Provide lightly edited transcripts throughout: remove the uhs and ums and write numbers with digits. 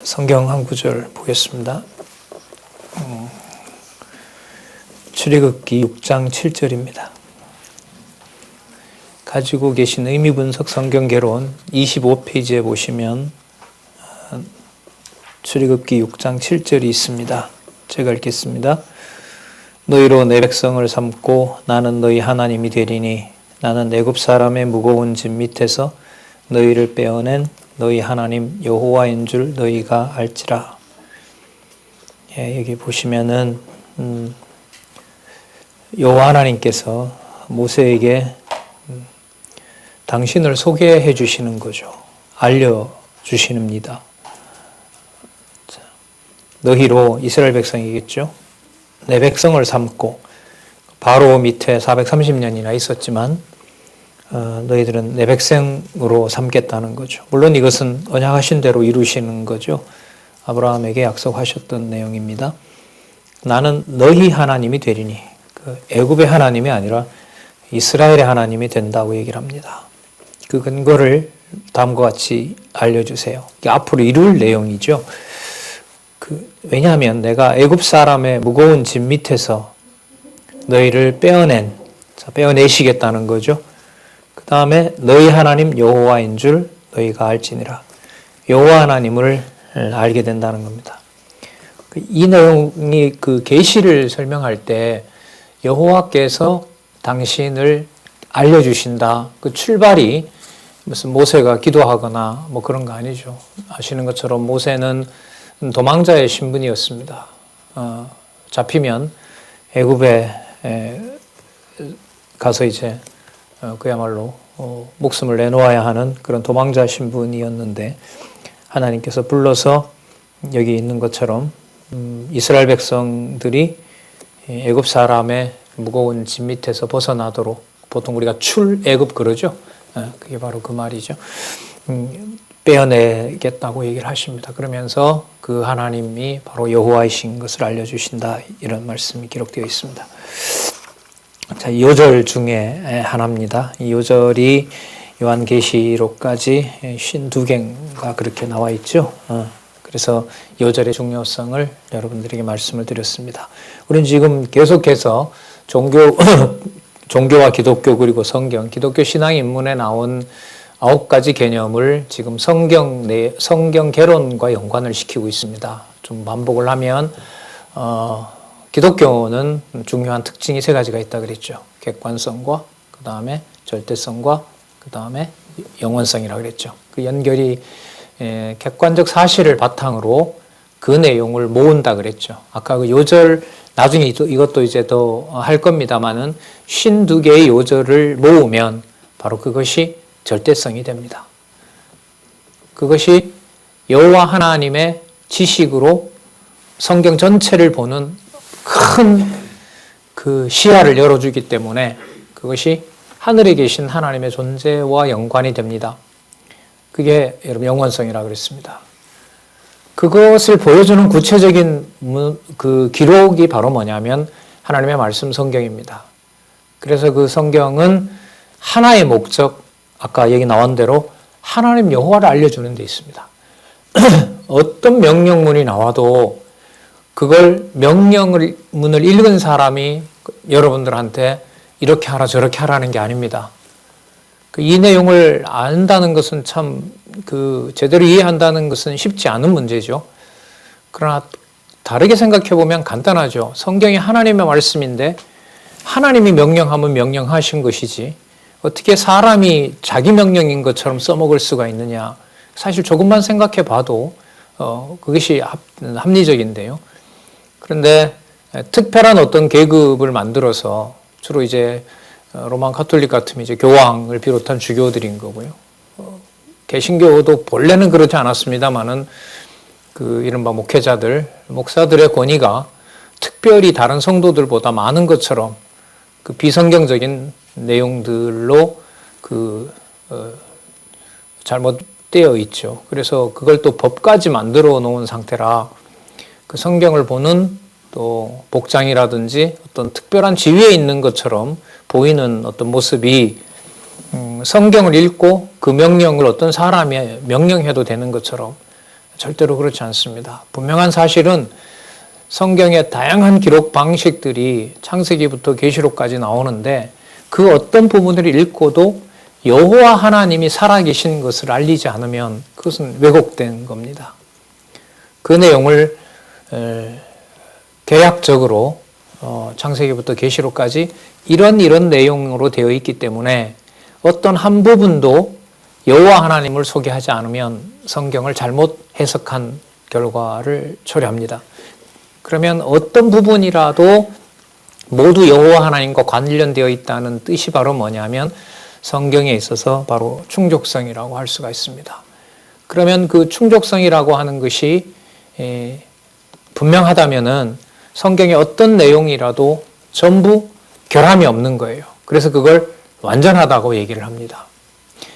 성경 한 구절 보겠습니다. 출애굽기 6장 7절입니다. 가지고 계신 의미분석 성경개론 25페이지에 보시면 출애굽기 6장 7절이 있습니다. 제가 읽겠습니다. 너희로 내 백성을 삼고 나는 너희 하나님이 되리니 나는 애굽 사람의 무거운 짐 밑에서 너희를 빼어낸 너희 하나님 여호와인 줄 너희가 알지라. 여기 보시면은 여호와 하나님께서 모세에게 당신을 소개해 주시는 거죠. 알려 주십니다. 너희로 이스라엘 백성이겠죠. 내 백성을 삼고 바로 밑에 430년이나 있었지만 너희들은 내 백성으로 삼겠다는 거죠. 물론 이것은 언약하신 대로 이루시는 거죠. 아브라함에게 약속하셨던 내용입니다. 나는 너희 하나님이 되리니 애굽의 하나님이 아니라 이스라엘의 하나님이 된다고 얘기를 합니다. 그 근거를 다음과 같이 알려주세요. 이게 앞으로 이룰 내용이죠. 왜냐하면 내가 애굽 사람의 무거운 짐 밑에서 너희를 빼어내시겠다는 거죠. 그 다음에 너희 하나님 여호와인 줄 너희가 알지니라. 여호와 하나님을 알게 된다는 겁니다. 이 내용이 계시를 설명할 때 여호와께서 당신을 알려주신다. 그 출발이 무슨 모세가 기도하거나 뭐 그런 거 아니죠. 아시는 것처럼 모세는 도망자의 신분이었습니다. 잡히면 애굽에 가서 이제 그야말로 목숨을 내놓아야 하는 그런 도망자 신분이었는데 하나님께서 불러서 여기 있는 것처럼 이스라엘 백성들이 애굽 사람의 무거운 짐 밑에서 벗어나도록 보통 우리가 출애굽 그러죠. 그게 바로 그 말이죠. 빼어내겠다고 얘기를 하십니다. 그러면서 그 하나님이 바로 여호와이신 것을 알려주신다. 이런 말씀이 기록되어 있습니다. 자, 이 요절 중에 하나입니다. 이 요절이 요한계시록까지 52개가 그렇게 나와 있죠. 그래서 요절의 중요성을 여러분들에게 말씀을 드렸습니다. 우리는 지금 계속해서 종교와 기독교 그리고 성경, 기독교 신앙 입문에 나온 9가지 개념을 지금 성경 개론과 연관을 시키고 있습니다. 좀 반복을 하면 기독교는 중요한 특징이 3가지가 있다 그랬죠. 객관성과 그 다음에 절대성과 그 다음에 영원성이라고 그랬죠. 그 연결이 객관적 사실을 바탕으로 그 내용을 모은다 그랬죠. 아까 그 요절 나중에 이것도 이제 더 할 겁니다만은 52개의 요절을 모으면 바로 그것이 절대성이 됩니다. 그것이 여호와 하나님의 지식으로 성경 전체를 보는 큰 그 시야를 열어주기 때문에 그것이 하늘에 계신 하나님의 존재와 연관이 됩니다. 그게 여러분 영원성이라고 그랬습니다. 그것을 보여주는 구체적인 그 기록이 바로 뭐냐면 하나님의 말씀 성경입니다. 그래서 그 성경은 하나의 목적, 아까 얘기 나온 대로 하나님 여호와를 알려주는 데 있습니다. 어떤 명령문이 나와도 그걸 명령문을 읽은 사람이 여러분들한테 이렇게 하라 저렇게 하라는 게 아닙니다. 이 내용을 안다는 것은 참 제대로 이해한다는 것은 쉽지 않은 문제죠. 그러나 다르게 생각해 보면 간단하죠. 성경이 하나님의 말씀인데 하나님이 명령하면 명령하신 것이지 어떻게 사람이 자기 명령인 것처럼 써먹을 수가 있느냐. 사실 조금만 생각해 봐도 그것이 합리적인데요. 그런데 특별한 어떤 계급을 만들어서 주로 이제 로만 카톨릭 같으면 이제 교황을 비롯한 주교들인 거고요. 개신교도 본래는 그렇지 않았습니다만은 이른바 목사들의 권위가 특별히 다른 성도들보다 많은 것처럼 비성경적인 내용들로 잘못되어 있죠. 그래서 그걸 또 법까지 만들어 놓은 상태라 그 성경을 보는 또 복장이라든지 어떤 특별한 지위에 있는 것처럼 보이는 어떤 모습이 성경을 읽고 그 명령을 어떤 사람이 명령해도 되는 것처럼 절대로 그렇지 않습니다. 분명한 사실은 성경의 다양한 기록 방식들이 창세기부터 계시록까지 나오는데 그 어떤 부분을 읽고도 여호와 하나님이 살아계신 것을 알리지 않으면 그것은 왜곡된 겁니다. 그 내용을 개략적으로 창세기부터 계시록까지 이런 내용으로 되어 있기 때문에 어떤 한 부분도 여호와 하나님을 소개하지 않으면 성경을 잘못 해석한 결과를 초래합니다. 그러면 어떤 부분이라도 모두 여호와 하나님과 관련되어 있다는 뜻이 바로 뭐냐면 성경에 있어서 바로 충족성이라고 할 수가 있습니다. 그러면 그 충족성이라고 하는 것이 분명하다면은 성경의 어떤 내용이라도 전부 결함이 없는 거예요. 그래서 그걸 완전하다고 얘기를 합니다.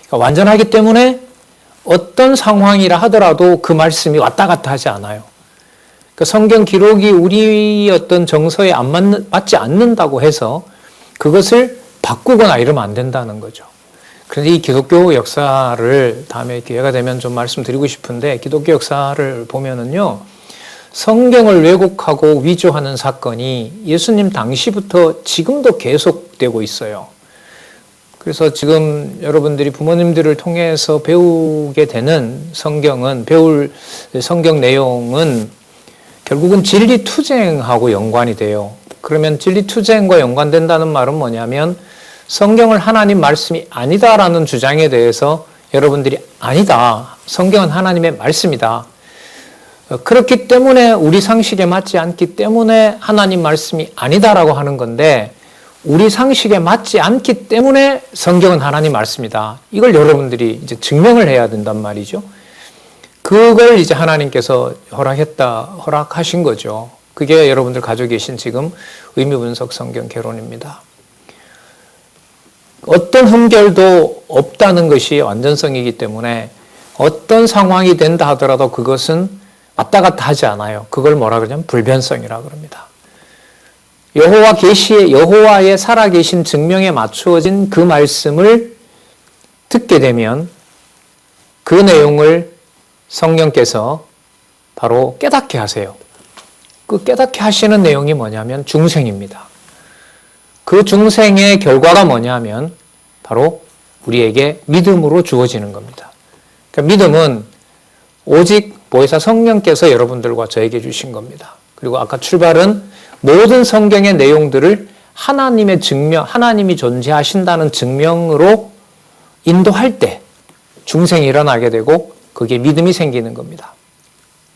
그러니까 완전하기 때문에 어떤 상황이라 하더라도 그 말씀이 왔다 갔다 하지 않아요. 그러니까 성경 기록이 우리 어떤 정서에 맞지 않는다고 해서 그것을 바꾸거나 이러면 안 된다는 거죠. 그런데 이 기독교 역사를 다음에 기회가 되면 좀 말씀드리고 싶은데 기독교 역사를 보면은요. 성경을 왜곡하고 위조하는 사건이 예수님 당시부터 지금도 계속되고 있어요. 그래서 지금 여러분들이 부모님들을 통해서 배우게 되는 배울 성경 내용은 결국은 진리투쟁하고 연관이 돼요. 그러면 진리투쟁과 연관된다는 말은 뭐냐면 성경을 하나님 말씀이 아니다라는 주장에 대해서 여러분들이 아니다. 성경은 하나님의 말씀이다. 그렇기 때문에 우리 상식에 맞지 않기 때문에 하나님 말씀이 아니다라고 하는 건데 우리 상식에 맞지 않기 때문에 성경은 하나님 말씀이다. 이걸 여러분들이 이제 증명을 해야 된단 말이죠. 그걸 이제 하나님께서 허락하신 거죠. 그게 여러분들 가지고 계신 지금 의미분석 성경 개론입니다. 어떤 흠결도 없다는 것이 완전성이기 때문에 어떤 상황이 된다 하더라도 그것은 왔다 갔다 하지 않아요. 그걸 뭐라 그러냐면 불변성이라 그럽니다. 여호와의 살아계신 증명에 맞추어진 그 말씀을 듣게 되면 그 내용을 성령께서 바로 깨닫게 하세요. 그 깨닫게 하시는 내용이 뭐냐면 중생입니다. 그 중생의 결과가 뭐냐면 바로 우리에게 믿음으로 주어지는 겁니다. 그러니까 믿음은 오직 보혜사 성령께서 여러분들과 저에게 주신 겁니다. 그리고 아까 출발은 모든 성경의 내용들을 하나님이 존재하신다는 증명으로 인도할 때 중생이 일어나게 되고 그게 믿음이 생기는 겁니다.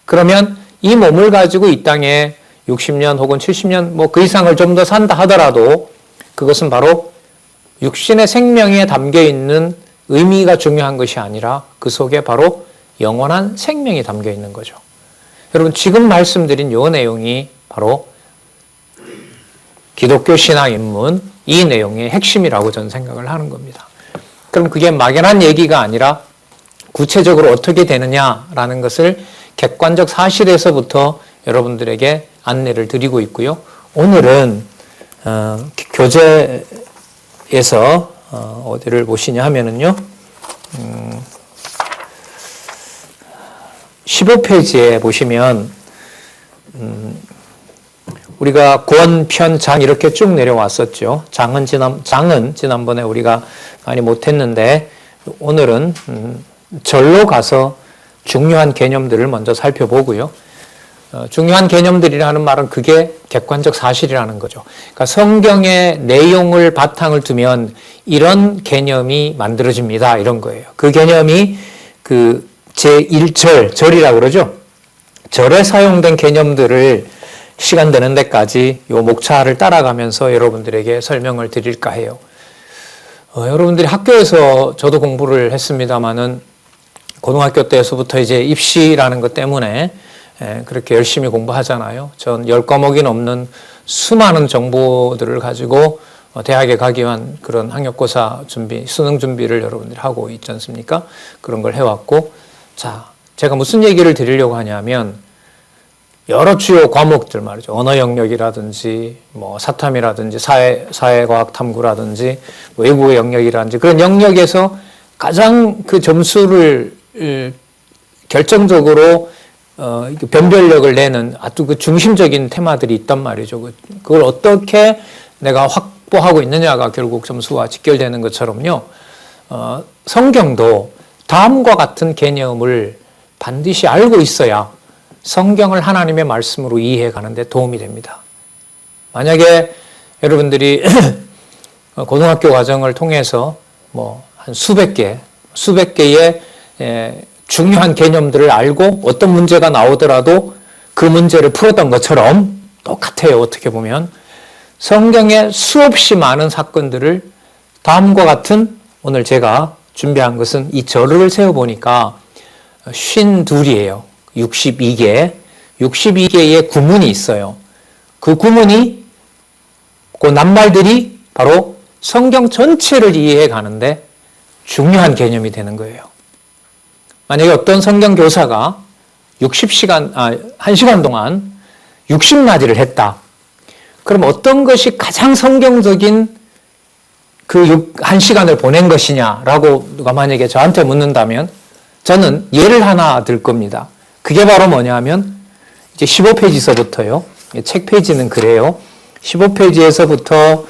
그러면 이 몸을 가지고 이 땅에 60년 혹은 70년 그 이상을 좀 더 산다 하더라도 그것은 바로 육신의 생명에 담겨 있는 의미가 중요한 것이 아니라 그 속에 바로 영원한 생명이 담겨 있는 거죠. 여러분 지금 말씀드린 이 내용이 바로 기독교 신앙 입문 이 내용의 핵심이라고 저는 생각을 하는 겁니다. 그럼 그게 막연한 얘기가 아니라 구체적으로 어떻게 되느냐라는 것을 객관적 사실에서부터 여러분들에게 안내를 드리고 있고요. 오늘은 교재에서 어디를 보시냐 하면은요. 15페이지에 보시면 우리가 권, 편, 장 이렇게 쭉 내려왔었죠. 장은 지난번에 우리가 많이 못했는데 오늘은 절로 가서 중요한 개념들을 먼저 살펴보고요. 중요한 개념들이라는 말은 그게 객관적 사실이라는 거죠. 그러니까 성경의 내용을 바탕을 두면 이런 개념이 만들어집니다. 이런 거예요. 그 개념이 그 제1절, 절이라고 그러죠. 절에 사용된 개념들을 시간 되는 데까지 요 목차를 따라가면서 여러분들에게 설명을 드릴까 해요. 여러분들이 학교에서 저도 공부를 했습니다마는 고등학교 때에서부터 이제 입시라는 것 때문에 그렇게 열심히 공부하잖아요. 전 10과목이 넘는 수많은 정보들을 가지고 대학에 가기 위한 그런 학력고사 준비, 수능 준비를 여러분들이 하고 있지 않습니까? 그런 걸 해왔고, 자, 제가 무슨 얘기를 드리려고 하냐면 여러 주요 과목들 말이죠. 언어 영역이라든지 사탐이라든지 사회과학 탐구라든지 외국어 영역이라든지 그런 영역에서 가장 그 점수를 결정적으로 변별력을 내는 아주 그 중심적인 테마들이 있단 말이죠. 그걸 어떻게 내가 확보하고 있느냐가 결국 점수와 직결되는 것처럼요. 성경도 다음과 같은 개념을 반드시 알고 있어야 성경을 하나님의 말씀으로 이해해 가는데 도움이 됩니다. 만약에 여러분들이 고등학교 과정을 통해서 뭐 한 수백 개의 중요한 개념들을 알고 어떤 문제가 나오더라도 그 문제를 풀었던 것처럼 똑같아요. 어떻게 보면 성경의 수없이 많은 사건들을 다음과 같은 오늘 제가 준비한 것은 이 절을 세어보니까 52이에요. 62개의 구문이 있어요. 그 구문이 그 낱말들이 바로 성경 전체를 이해해 가는데 중요한 개념이 되는 거예요. 만약에 어떤 성경 교사가 1시간 동안 60마디를 했다. 그럼 어떤 것이 가장 성경적인 그 1시간을 보낸 것이냐라고 누가 만약에 저한테 묻는다면 저는 예를 하나 들 겁니다. 그게 바로 뭐냐면 이제 15페이지서부터요. 책 페이지는 그래요. 15페이지에서부터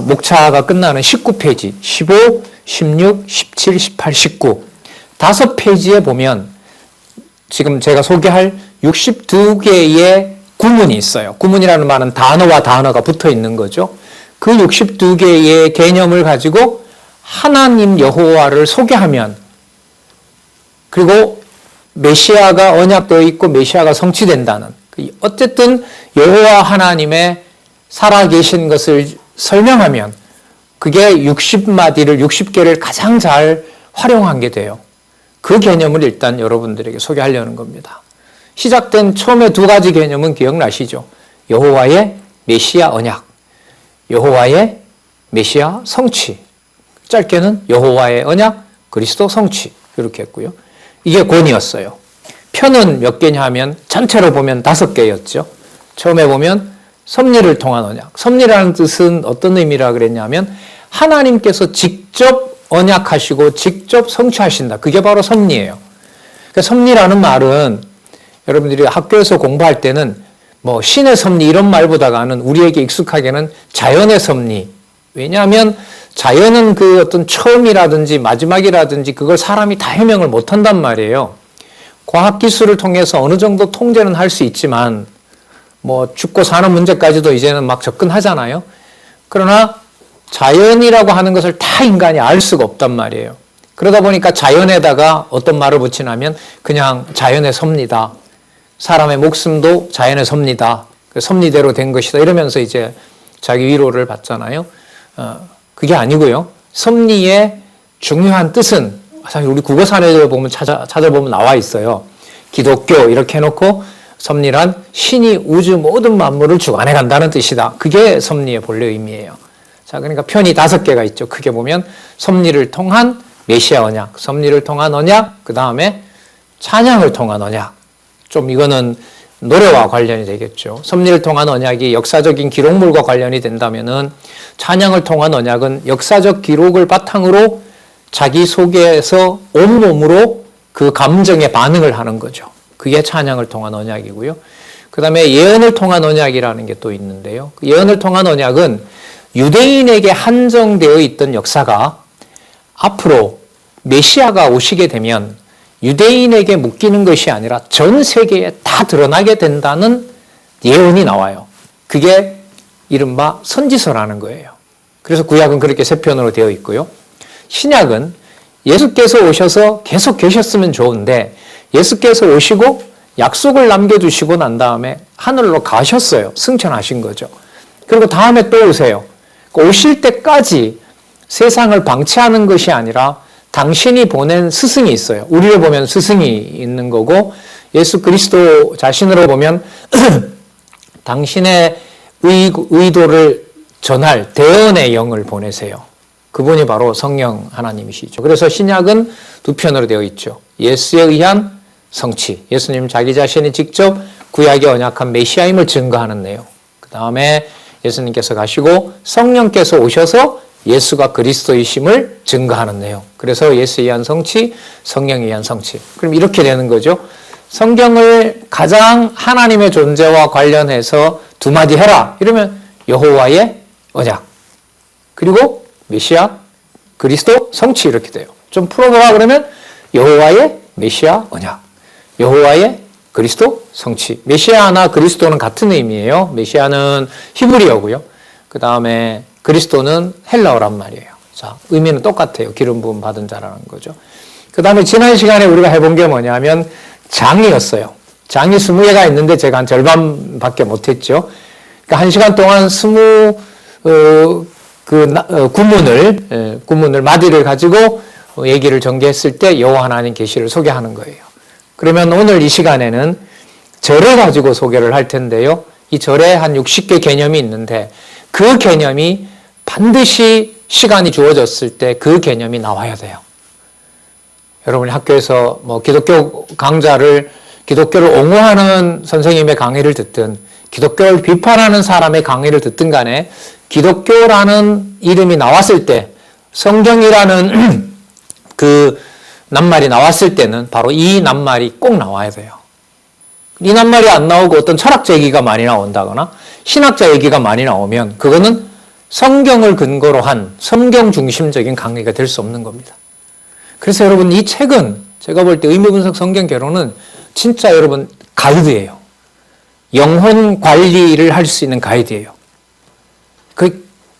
목차가 끝나는 19페이지, 15, 16, 17, 18, 19 5페이지에 보면 지금 제가 소개할 62개의 구문이 있어요. 구문이라는 말은 단어와 단어가 붙어 있는 거죠. 그 62개의 개념을 가지고 하나님 여호와를 소개하면 그리고 메시아가 언약되어 있고 메시아가 성취된다는 어쨌든 여호와 하나님의 살아계신 것을 설명하면 그게 60마디를 60개를 가장 잘 활용한 게 돼요. 그 개념을 일단 여러분들에게 소개하려는 겁니다. 시작된 처음에 두 가지 개념은 기억나시죠? 여호와의 메시아 언약, 여호와의 메시아 성취. 짧게는 여호와의 언약, 그리스도 성취 이렇게 했고요. 이게 권이었어요. 편은 몇 개냐 하면 전체로 보면 5개였죠. 처음에 보면 섭리를 통한 언약. 섭리라는 뜻은 어떤 의미라 그랬냐면 하나님께서 직접 언약하시고 직접 성취하신다. 그게 바로 섭리예요. 그러니까 섭리라는 말은 여러분들이 학교에서 공부할 때는 뭐 신의 섭리 이런 말보다는 우리에게 익숙하게는 자연의 섭리. 왜냐하면 자연은 그 어떤 처음이라든지 마지막이라든지 그걸 사람이 다 해명을 못한단 말이에요. 과학기술을 통해서 어느 정도 통제는 할 수 있지만 뭐 죽고 사는 문제까지도 이제는 막 접근하잖아요. 그러나 자연이라고 하는 것을 다 인간이 알 수가 없단 말이에요. 그러다 보니까 자연에다가 어떤 말을 붙이냐면 그냥 자연의 섭리다. 사람의 목숨도 자연의 섭리다. 섭리대로 된 것이다. 이러면서 이제 자기 위로를 받잖아요. 그게 아니고요. 섭리의 중요한 뜻은 사실 우리 국어사전을 보면 찾아보면 나와 있어요. 기독교 이렇게 해놓고 섭리란 신이 우주 모든 만물을 주관해 간다는 뜻이다. 그게 섭리의 본래 의미예요. 자, 그러니까 편이 5개가 있죠. 크게 보면 섭리를 통한 메시아 언약, 섭리를 통한 언약, 그 다음에 찬양을 통한 언약. 좀 이거는 노래와 관련이 되겠죠. 섭리를 통한 언약이 역사적인 기록물과 관련이 된다면은 찬양을 통한 언약은 역사적 기록을 바탕으로 자기 속에서 온몸으로 그 감정에 반응을 하는 거죠. 그게 찬양을 통한 언약이고요. 그 다음에 예언을 통한 언약이라는 게 또 있는데요. 그 예언을 통한 언약은 유대인에게 한정되어 있던 역사가 앞으로 메시아가 오시게 되면 유대인에게 묶이는 것이 아니라 전 세계에 다 드러나게 된다는 예언이 나와요. 그게 이른바 선지서라는 거예요. 그래서 구약은 그렇게 3편으로 되어 있고요. 신약은 예수께서 오셔서 계속 계셨으면 좋은데 예수께서 오시고 약속을 남겨두시고 난 다음에 하늘로 가셨어요. 승천하신 거죠. 그리고 다음에 또 오세요. 오실 때까지 세상을 방치하는 것이 아니라 당신이 보낸 스승이 있어요. 우리를 보면 스승이 있는 거고 예수 그리스도 자신으로 보면 당신의 의도를 전할 대언의 영을 보내세요. 그분이 바로 성령 하나님이시죠. 그래서 신약은 2편으로 되어 있죠. 예수에 의한 성취. 예수님 자기 자신이 직접 구약의 언약한 메시아임을 증거하는 내용. 그 다음에 예수님께서 가시고 성령께서 오셔서 예수가 그리스도이심을 증거하는 내용. 그래서 예수에 의한 성취, 성령에 의한 성취. 그럼 이렇게 되는 거죠. 성경을 가장 하나님의 존재와 관련해서 두 마디 해라. 이러면 여호와의 언약, 그리고 메시아, 그리스도, 성취 이렇게 돼요. 좀 풀어보라 그러면 여호와의 메시아 언약, 여호와의 그리스도 성취. 메시아나 그리스도는 같은 의미예요. 메시아는 히브리어고요. 그 다음에 그리스도는 헬라어란 말이에요. 자, 의미는 똑같아요. 기름 부음 받은 자라는 거죠. 그 다음에 지난 시간에 우리가 해본 게 뭐냐면 장이었어요. 장이 20개가 있는데 제가 한 절반밖에 못했죠. 그러니까 1시간 동안 20 구문을 마디를 가지고 얘기를 전개했을 때 여호와 하나님 계시를 소개하는 거예요. 그러면 오늘 이 시간에는 절을 가지고 소개를 할 텐데요. 이 절에 한 60개 개념이 있는데 그 개념이 반드시 시간이 주어졌을 때 그 개념이 나와야 돼요. 여러분이 학교에서 뭐 기독교 강좌를, 기독교를 옹호하는 선생님의 강의를 듣든 기독교를 비판하는 사람의 강의를 듣든 간에 기독교라는 이름이 나왔을 때, 성경이라는 그 낱말이 나왔을 때는 바로 이 낱말이 꼭 나와야 돼요. 이 낱말이 안 나오고 어떤 철학자 얘기가 많이 나온다거나 신학자 얘기가 많이 나오면 그거는 성경을 근거로 한 성경 중심적인 강의가 될 수 없는 겁니다. 그래서 여러분 이 책은 제가 볼 때 의미분석 성경 개론은 진짜 여러분 가이드예요. 영혼 관리를 할 수 있는 가이드예요.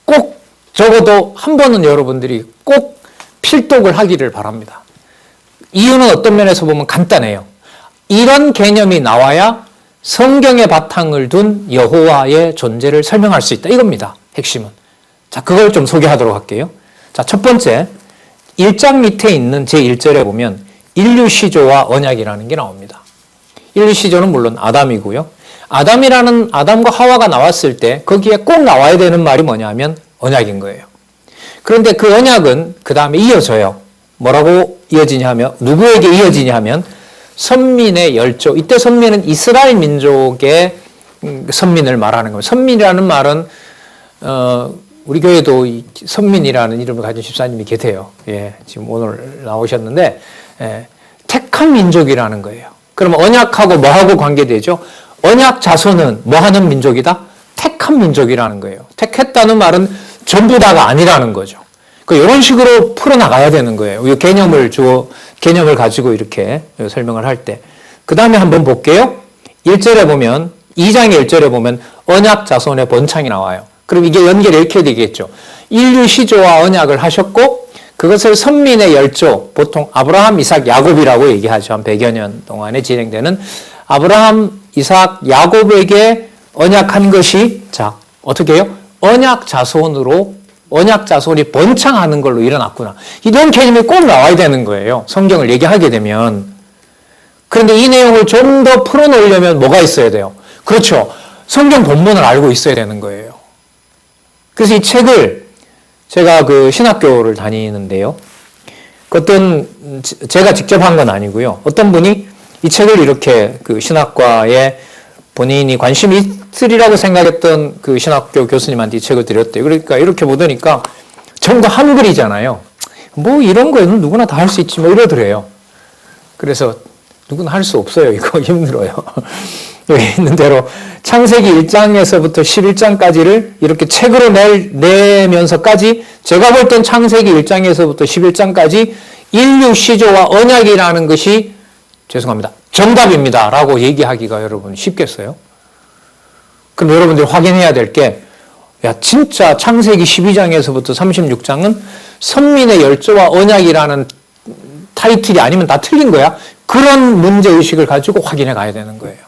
꼭 적어도 한 번은 여러분들이 꼭 필독을 하기를 바랍니다. 이유는 어떤 면에서 보면 간단해요. 이런 개념이 나와야 성경의 바탕을 둔 여호와의 존재를 설명할 수 있다. 이겁니다. 핵심은. 자, 그걸 좀 소개하도록 할게요. 자, 첫 번째, 1장 밑에 있는 제1절에 보면 인류시조와 언약이라는 게 나옵니다. 인류시조는 물론 아담이고요. 아담과 하와가 나왔을 때 거기에 꼭 나와야 되는 말이 뭐냐면 언약인 거예요. 그런데 그 언약은 그 다음에 이어져요. 뭐라고 이어지냐면, 누구에게 이어지냐면 선민의 열조. 이때 선민은 이스라엘 민족의 선민을 말하는 거예요. 선민이라는 말은 우리 교회도 선민이라는 이름을 가진 집사님이 계세요. 예, 지금 오늘 나오셨는데 택한 민족이라는 거예요. 그러면 언약하고 뭐하고 관계되죠? 언약 자손은 뭐하는 민족이다? 택한 민족이라는 거예요. 택했다는 말은 전부 다가 아니라는 거죠. 이런 식으로 풀어나가야 되는 거예요. 이 개념을 가지고 이렇게 설명을 할 때. 그 다음에 한번 볼게요. 1절에 보면, 2장의 1절에 보면 언약 자손의 번창이 나와요. 그럼 이게 연결이 이렇게 되겠죠. 인류 시조와 언약을 하셨고, 그것을 선민의 열조, 보통 아브라함, 이삭, 야곱이라고 얘기하죠. 한 100여 년 동안에 진행되는 아브라함, 이삭, 야곱에게 언약한 것이, 자, 어떻게 해요? 언약 자손이 번창하는 걸로 일어났구나. 이런 개념이 꼭 나와야 되는 거예요. 성경을 얘기하게 되면. 그런데 이 내용을 좀 더 풀어놓으려면 뭐가 있어야 돼요? 그렇죠. 성경 본문을 알고 있어야 되는 거예요. 그래서 이 책을 제가 신학교를 다니는데요. 제가 직접 한 건 아니고요. 어떤 분이 이 책을 이렇게 신학과에 본인이 관심이 있으리라고 생각했던 신학교 교수님한테 이 책을 드렸대요. 그러니까 이렇게 보더니까 전부 한글이잖아요. 뭐 이런 거는 누구나 다 할 수 있지 뭐 이러더래요. 그래서 누구나 할 수 없어요. 이거 힘들어요. 여기 있는 대로 창세기 1장에서부터 11장까지를 이렇게 책으로 내면서까지 제가 볼 땐 창세기 1장에서부터 11장까지 인류 시조와 언약이라는 것이 죄송합니다. 정답입니다. 라고 얘기하기가 여러분 쉽겠어요? 그럼 여러분들이 확인해야 될 게, 진짜 창세기 12장에서부터 36장은 선민의 열조와 언약이라는 타이틀이 아니면 다 틀린 거야? 그런 문제의식을 가지고 확인해 가야 되는 거예요.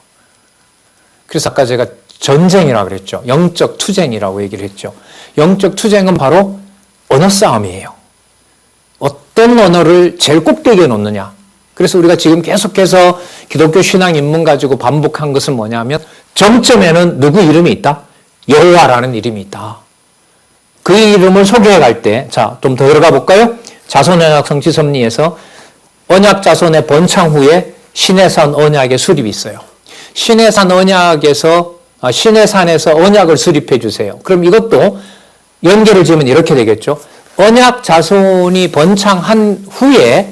그래서 아까 제가 전쟁이라고 그랬죠. 영적 투쟁이라고 얘기를 했죠. 영적 투쟁은 바로 언어 싸움이에요. 어떤 언어를 제일 꼭대기에 놓느냐. 그래서 우리가 지금 계속해서 기독교 신앙 입문 가지고 반복한 것은 뭐냐면 정점에는 누구 이름이 있다? 여호와라는 이름이 있다. 그 이름을 소개해 갈 때, 자, 좀 더 들어가 볼까요? 자손언약 성취섭리에서 언약 자손의 번창 후에 시내산 언약의 수립이 있어요. 시내산에서 언약을 수립해 주세요. 그럼 이것도 연계를 지으면 이렇게 되겠죠. 언약 자손이 번창한 후에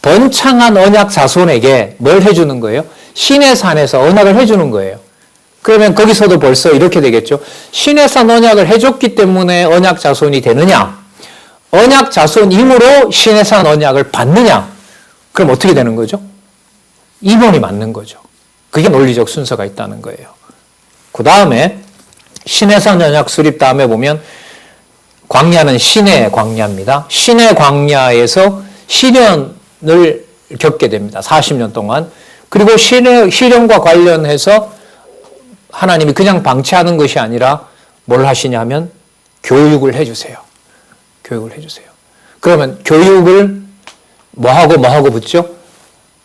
번창한 언약 자손에게 뭘 해주는 거예요? 시내산에서 언약을 해주는 거예요. 그러면 거기서도 벌써 이렇게 되겠죠. 시내산 언약을 해줬기 때문에 언약 자손이 되느냐? 언약 자손임으로 시내산 언약을 받느냐? 그럼 어떻게 되는 거죠? 2번이 맞는 거죠. 그게 논리적 순서가 있다는 거예요. 그 다음에 시내산 언약 수립 다음에 보면 광야는 신의 광야입니다. 신의 광야에서 시련을 겪게 됩니다. 40년 동안. 그리고 시련과 관련해서 하나님이 그냥 방치하는 것이 아니라 뭘 하시냐면 교육을 해주세요. 교육을 해주세요. 그러면 교육을 뭐하고 붙죠?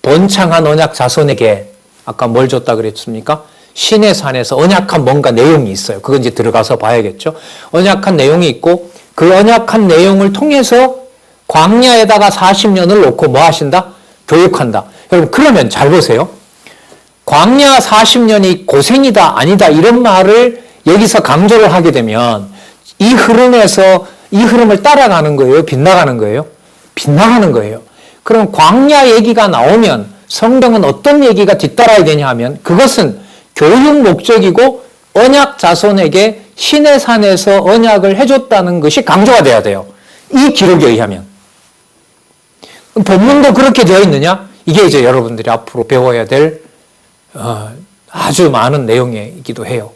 번창한 언약 자손에게 아까 뭘 줬다 그랬습니까? 신의 산에서 언약한 뭔가 내용이 있어요. 그건 이제 들어가서 봐야겠죠. 언약한 내용이 있고 그 언약한 내용을 통해서 광야에다가 40년을 놓고 뭐 하신다? 교육한다. 여러분 그러면 잘 보세요. 광야 40년이 고생이다 아니다 이런 말을 여기서 강조를 하게 되면 이 흐름에서 이 흐름을 따라가는 거예요? 빗나가는 거예요? 빗나가는 거예요. 그럼 광야 얘기가 나오면 성경은 어떤 얘기가 뒤따라야 되냐 하면 그것은 교육 목적이고 언약 자손에게 신의 산에서 언약을 해줬다는 것이 강조가 돼야 돼요. 이 기록에 의하면. 본문도 그렇게 되어 있느냐? 이게 이제 여러분들이 앞으로 배워야 될 아주 많은 내용이기도 해요.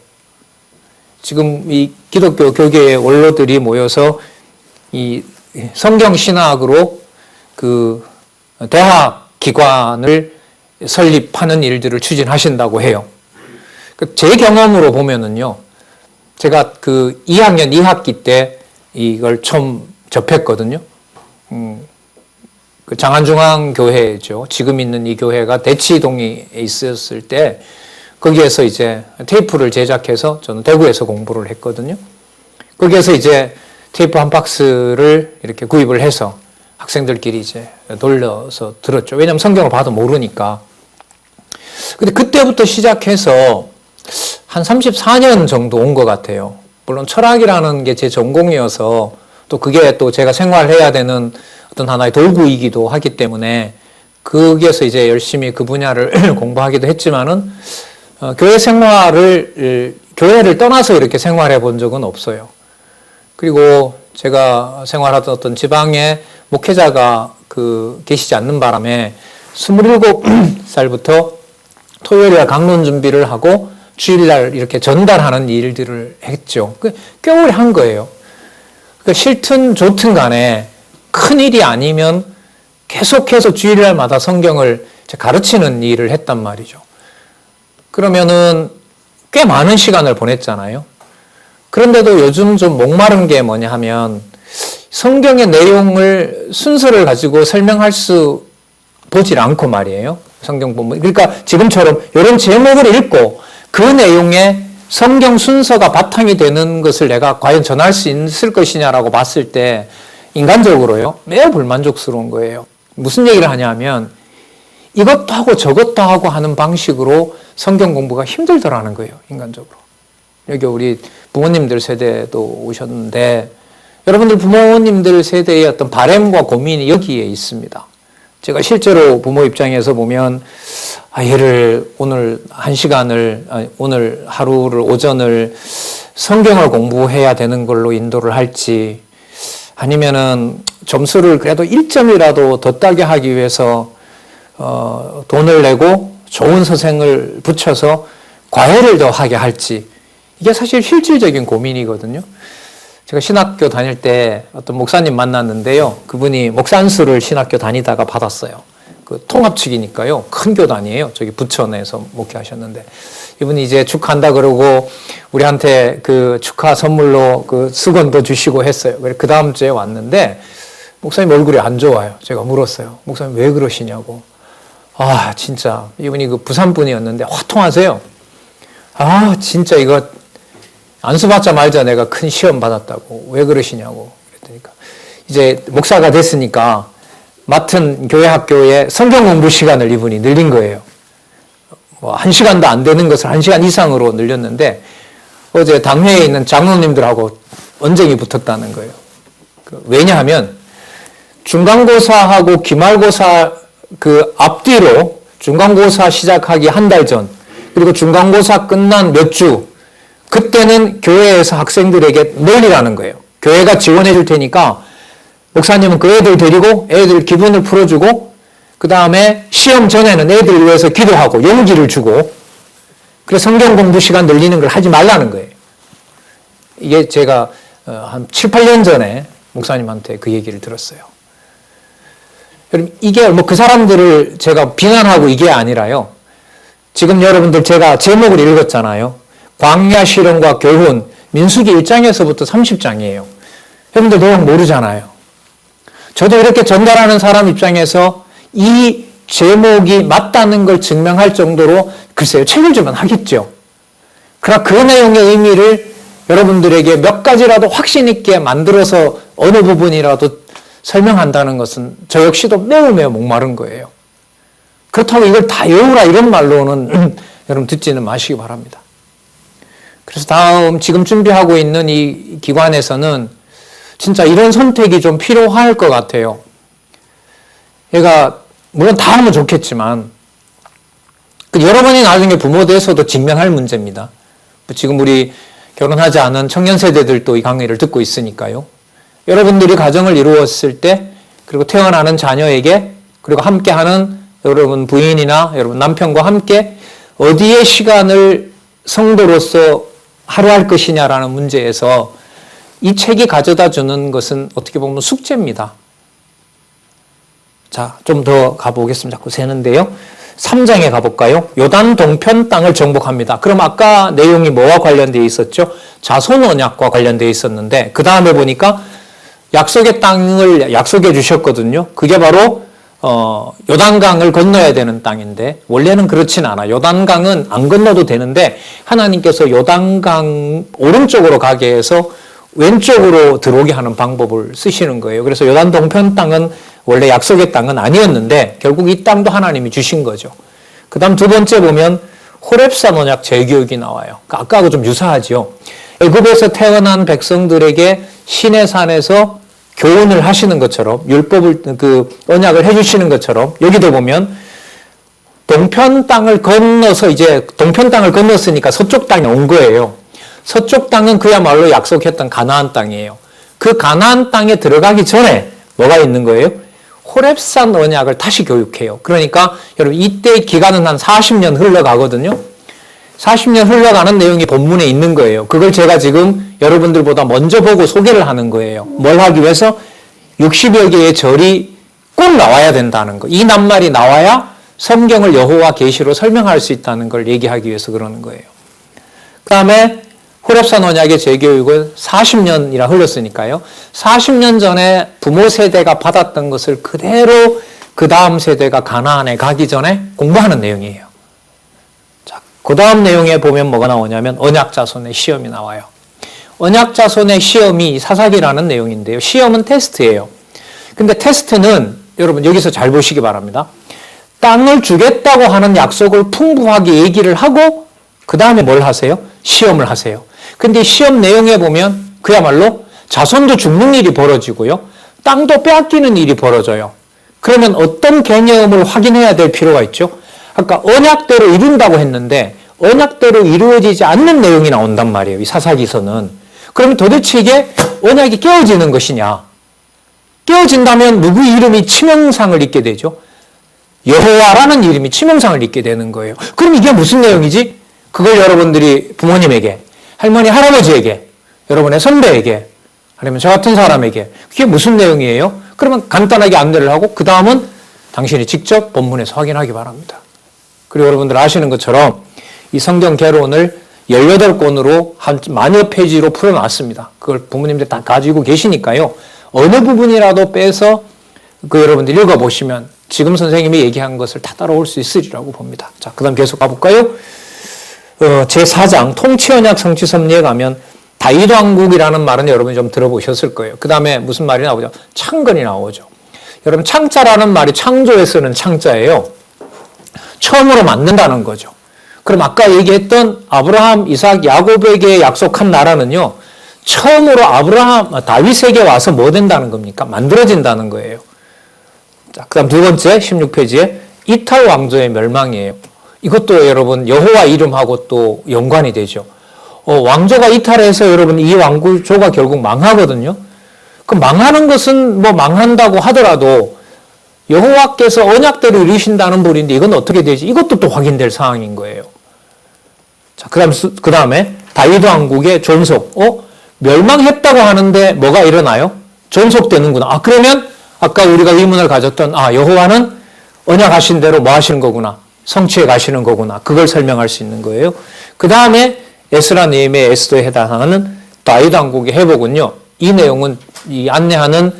지금 이 기독교 교계의 원로들이 모여서 이 성경 신학으로 그 대학 기관을 설립하는 일들을 추진하신다고 해요. 제 경험으로 보면은요, 제가 그 2학년 2학기 때 이걸 처음 접했거든요. 그 장안중앙교회죠. 지금 있는 이 교회가 대치동에 있었을 때 거기에서 이제 테이프를 제작해서 저는 대구에서 공부를 했거든요. 거기에서 이제 테이프 한 박스를 이렇게 구입을 해서 학생들끼리 이제 돌려서 들었죠. 왜냐하면 성경을 봐도 모르니까. 근데 그때부터 시작해서 한 34년 정도 온 것 같아요. 물론 철학이라는 게 제 전공이어서 또 그게 또 제가 생활해야 되는 어떤 하나의 도구이기도 하기 때문에 거기에서 이제 열심히 그 분야를 공부하기도 했지만은 교회 생활을 교회를 떠나서 이렇게 생활해 본 적은 없어요. 그리고 제가 생활하던 어떤 지방에 목회자가 계시지 않는 바람에 27살부터 토요일에 강론 준비를 하고 주일날 이렇게 전달하는 일들을 했죠. 꽤 오래 한 거예요. 싫든 좋든 간에 큰 일이 아니면 계속해서 주일날마다 성경을 가르치는 일을 했단 말이죠. 그러면은 꽤 많은 시간을 보냈잖아요. 그런데도 요즘 좀 목마른 게 뭐냐 하면 성경의 내용을 순서를 가지고 설명할 수 보질 않고 말이에요. 성경 본문. 그러니까 지금처럼 이런 제목을 읽고 그 내용에 성경 순서가 바탕이 되는 것을 내가 과연 전할 수 있을 것이냐라고 봤을 때 인간적으로요. 매우 불만족스러운 거예요. 무슨 얘기를 하냐면 이것도 하고 저것도 하고 하는 방식으로 성경 공부가 힘들더라는 거예요. 인간적으로. 여기 우리 부모님들 세대도 오셨는데 여러분들 부모님들 세대의 어떤 바램과 고민이 여기에 있습니다. 제가 실제로 부모 입장에서 보면 얘를 오늘 오늘 하루를 오전을 성경을 공부해야 되는 걸로 인도를 할지 아니면은 점수를 그래도 1점이라도 더 따게 하기 위해서 돈을 내고 좋은 선생을 붙여서 과외를 더 하게 할지 이게 사실 실질적인 고민이거든요. 제가 신학교 다닐 때 어떤 목사님 만났는데요. 그분이 목산수를 신학교 다니다가 받았어요. 그 통합측이니까요. 큰 교단이에요. 저기 부천에서 목회하셨는데 이분이 이제 축하한다 그러고 우리한테 그 축하 선물로 그 수건도 주시고 했어요. 그 다음 주에 왔는데 목사님 얼굴이 안 좋아요. 제가 물었어요. 목사님 왜 그러시냐고. 진짜 이분이 그 부산 분이었는데 화통하세요. 진짜 이거 안수 받자 말자 내가 큰 시험 받았다고. 왜 그러시냐고. 그랬더니까 이제 목사가 됐으니까 맡은 교회 학교에 성경 공부 시간을 이분이 늘린 거예요. 1시간도 안 되는 것을 1시간 이상으로 늘렸는데 어제 당회에 있는 장로님들하고 언쟁이 붙었다는 거예요. 왜냐하면 중간고사하고 기말고사 그 앞뒤로 중간고사 시작하기 한 달 전, 그리고 중간고사 끝난 몇 주, 그때는 교회에서 학생들에게 놀리라는 거예요. 교회가 지원해 줄 테니까 목사님은 그 애들 데리고 애들 기분을 풀어주고 그 다음에 시험 전에는 애들 위해서 기도하고 용기를 주고 그래서 성경 공부 시간 늘리는 걸 하지 말라는 거예요. 이게 제가 한 7, 8년 전에 목사님한테 그 얘기를 들었어요. 여러분 이게 뭐 그 사람들을 제가 비난하고 이게 아니라요. 지금 여러분들 제가 제목을 읽었잖아요. 광야 실험과 교훈 민수기 1장에서부터 30장이에요. 여러분들 내용 모르잖아요. 저도 이렇게 전달하는 사람 입장에서 이 제목이 맞다는 걸 증명할 정도로 글쎄요 책을 주면 하겠죠. 그러나 그 내용의 의미를 여러분들에게 몇 가지라도 확신 있게 만들어서 어느 부분이라도 설명한다는 것은 저 역시도 매우 목마른 거예요. 그렇다고 이걸 다 외우라 이런 말로는 여러분 듣지는 마시기 바랍니다. 그래서 다음 지금 준비하고 있는 이 기관에서는 진짜 이런 선택이 좀 필요할 것 같아요. 얘가 물론 다 하면 좋겠지만 여러분이 나중에 부모 돼서도 직면할 문제입니다. 지금 우리 결혼하지 않은 청년 세대들도 이 강의를 듣고 있으니까요. 여러분들이 가정을 이루었을 때 그리고 태어나는 자녀에게 그리고 함께하는 여러분 부인이나 여러분 남편과 함께 어디에 시간을 성도로서 하루할 것이냐라는 문제에서 이 책이 가져다 주는 것은 어떻게 보면 숙제입니다. 자, 좀 더 가보겠습니다. 자꾸 세는데요. 3장에 가볼까요? 요단 동편 땅을 정복합니다. 그럼 아까 내용이 뭐와 관련되어 있었죠? 자손 언약과 관련되어 있었는데 그 다음에 보니까 약속의 땅을 약속해 주셨거든요. 그게 바로 요단강을 건너야 되는 땅인데 원래는 그렇진 않아. 요단강은 안 건너도 되는데 하나님께서 요단강 오른쪽으로 가게 해서 왼쪽으로 들어오게 하는 방법을 쓰시는 거예요. 그래서 요단 동편 땅은 원래 약속의 땅은 아니었는데 결국 이 땅도 하나님이 주신 거죠. 그 다음 두 번째 보면 호렙산 언약 재교육이 나와요. 아까하고 좀 유사하죠. 애굽에서 태어난 백성들에게 시내산에서 교훈을 하시는 것처럼 율법을 그 언약을 해주시는 것처럼 여기도 보면 동편 땅을 건너서 이제 동편 땅을 건넜으니까 서쪽 땅에 온 거예요. 서쪽 땅은 그야말로 약속했던 가나안 땅이에요. 그 가나안 땅에 들어가기 전에 뭐가 있는 거예요? 호렙산 언약을 다시 교육해요. 그러니까 여러분 이때 기간은 한 40년 흘러가거든요. 40년 흘러가는 내용이 본문에 있는 거예요. 그걸 제가 지금 여러분들보다 먼저 보고 소개를 하는 거예요. 뭘 하기 위해서? 60여 개의 절이 꼭 나와야 된다는 거. 이 낱말이 나와야 성경을 여호와 계시로 설명할 수 있다는 걸 얘기하기 위해서 그러는 거예요. 그 다음에 호렙산 언약의 재교육은 40년이나 흘렀으니까요. 40년 전에 부모 세대가 받았던 것을 그대로 그 다음 세대가 가나안에 가기 전에 공부하는 내용이에요. 자, 그 다음 내용에 보면 뭐가 나오냐면 언약자손의 시험이 나와요. 언약자손의 시험이 사사기라는 내용인데요. 시험은 테스트예요. 근데 테스트는 여러분 여기서 잘 보시기 바랍니다. 땅을 주겠다고 하는 약속을 풍부하게 얘기를 하고 그 다음에 뭘 하세요? 시험을 하세요. 근데 시험 내용에 보면 그야말로 자손도 죽는 일이 벌어지고요. 땅도 빼앗기는 일이 벌어져요. 그러면 어떤 개념을 확인해야 될 필요가 있죠? 아까 언약대로 이룬다고 했는데 언약대로 이루어지지 않는 내용이 나온단 말이에요. 이 사사기서는. 그러면 도대체 이게 언약이 깨어지는 것이냐? 깨어진다면 누구 이름이 치명상을 입게 되죠? 여호와라는 이름이 치명상을 입게 되는 거예요. 그럼 이게 무슨 내용이지? 그걸 여러분들이 부모님에게, 할머니, 할아버지에게, 여러분의 선배에게, 아니면 저 같은 사람에게 그게 무슨 내용이에요? 그러면 간단하게 안내를 하고 그 다음은 당신이 직접 본문에서 확인하기 바랍니다. 그리고 여러분들 아시는 것처럼 이 성경 개론을 18권으로 한 만여 페이지로 풀어놨습니다. 그걸 부모님들 다 가지고 계시니까요. 어느 부분이라도 빼서 그 여러분들 읽어보시면 지금 선생님이 얘기한 것을 다 따라올 수 있으리라고 봅니다. 자, 그 다음 계속 가볼까요? 제4장 통치언약 성취섭리에 가면 다윗왕국이라는 말은 여러분이 좀 들어보셨을 거예요. 그 다음에 무슨 말이 나오죠? 창건이 나오죠. 여러분 창자라는 말이 창조에 쓰는 창자예요. 처음으로 만든다는 거죠. 그럼 아까 얘기했던 아브라함, 이삭, 야곱에게 약속한 나라는요. 처음으로 다윗에게 와서 뭐 된다는 겁니까? 만들어진다는 거예요. 자, 그 다음 두 번째 16페이지에 이탈 왕조의 멸망이에요. 이것도 여러분 여호와 이름하고 또 연관이 되죠. 왕조가 이탈해서 여러분 이 왕조가 결국 망하거든요. 그 망하는 것은 뭐 망한다고 하더라도 여호와께서 언약대로 이루신다는 불인데 이건 어떻게 되지? 이것도 또 확인될 사항인 거예요. 자, 그 다음에 다윗 왕국의 존속. 멸망했다고 하는데 뭐가 일어나요? 존속되는구나. 그러면 아까 우리가 의문을 가졌던 여호와는 언약하신 대로 뭐 하시는 거구나. 성취해 가시는 거구나. 그걸 설명할 수 있는 거예요. 그 다음에 에스라, 느헤미야, 에스더에 해당하는 다윗 왕국의 회복은요. 이 내용은 이 안내하는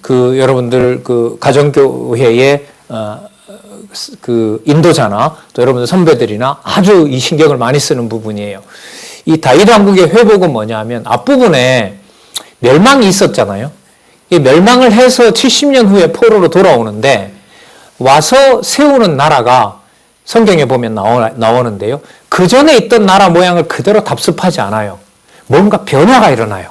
여러분들 가정교회의 인도자나 또 여러분들 선배들이나 아주 이 신경을 많이 쓰는 부분이에요. 이 다윗 왕국의 회복은 뭐냐면 앞부분에 멸망이 있었잖아요. 이 멸망을 해서 70년 후에 포로로 돌아오는데 와서 세우는 나라가 성경에 보면 나오는데요. 그 전에 있던 나라 모양을 그대로 답습하지 않아요. 뭔가 변화가 일어나요.